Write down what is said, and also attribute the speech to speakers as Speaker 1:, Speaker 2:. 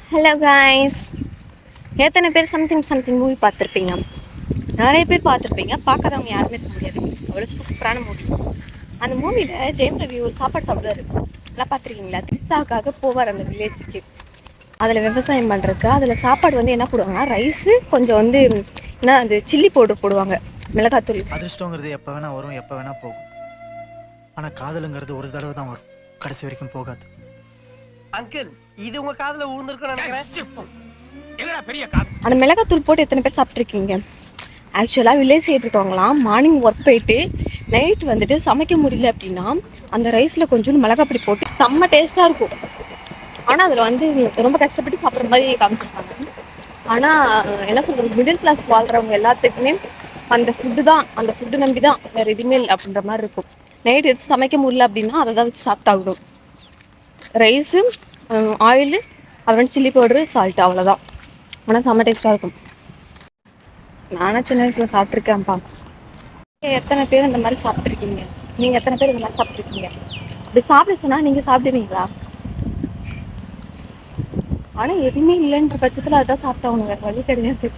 Speaker 1: Hello guys, எத்தனை பேர் something something movie பார்த்துருப்பீங்க? நிறைய பேர் பார்த்துருப்பீங்க. பார்க்காதவங்க யாருமே இருக்க முடியாது. அவ்வளோ சூப்பரான மூவி. அந்த மூவியில் ஜெயம் ரவி ஒரு சாப்பாடு சாப்பிடுவார். எல்லாம் பார்த்துருக்கீங்களா? திரிசாவுக்காக போவார் அந்த வில்லேஜுக்கு. அதில் விவசாயம் பண்ணுறதுக்கு அதில் சாப்பாடு வந்து என்ன போடுவாங்கன்னா, ரைஸு கொஞ்சம் வந்து என்ன அது சில்லி பவுடர் போடுவாங்க, மிளகாத்தூள்.
Speaker 2: அதிர்ஷ்டங்கிறது எப்போ வேணா வரும், எப்போ வேணா போகும். ஆனால் காதலுங்கிறது ஒரு தடவை தான் வரும், கடைசி வரைக்கும் போகாது.
Speaker 3: அங்கிள், இது உங்க காதுல விழுந்திருக்குன்னு நினைக்கிறேன்.
Speaker 1: அந்த மிளகாத்தூள் போட்டு எத்தனை பேர் சாப்பிட்ருக்கீங்க? ஆக்சுவலாக வில்லேஜ் சைடு இருக்கவங்களாம் மார்னிங் ஒர்க் போயிட்டு நைட் வந்துட்டு சமைக்க முடியல அப்படின்னா அந்த ரைஸில் கொஞ்சோண்டு மிளகாப்பொடி போட்டு செம்ம டேஸ்ட்டாக இருக்கும். ஆனால் அதில் வந்து ரொம்ப கஷ்டப்பட்டு சாப்பிட்ற மாதிரி காமிச்சிருப்பாங்க. ஆனால் என்ன சொல்கிறது, மிடில் கிளாஸ் வாழ்கிறவங்க எல்லாத்துக்குமே அந்த ஃபுட்டு நம்பி தான், வேறு எதுவுமே இல்லை அப்படின்ற மாதிரி இருக்கும். நைட் எது சமைக்க முடியல அப்படின்னா அதை தான் வச்சு சாப்பிட்டாகணும். ரைஸு, ஆயிலு, அப்புறம் சில்லி பவுட்ரு, சால்ட்டு, அவ்வளோதான். ஆனால் செம்ம டேஸ்ட்டாக இருக்கும். நானும் சின்ன வயசில் சாப்பிட்ருக்கேன்ப்பா. எத்தனை பேர் இந்த மாதிரி சாப்பிட்ருக்கீங்க? நீங்கள் எத்தனை பேர் இந்த மாதிரி சாப்பிட்ருக்கீங்க? இப்படி சாப்பிட சொன்னால் நீங்கள் சாப்பிடுவீங்களா? ஆனால் எதுவுமே இல்லைன்ற பட்சத்தில் அதுதான் சாப்பிட்டாகணும், வேறு வழி கிடையாது.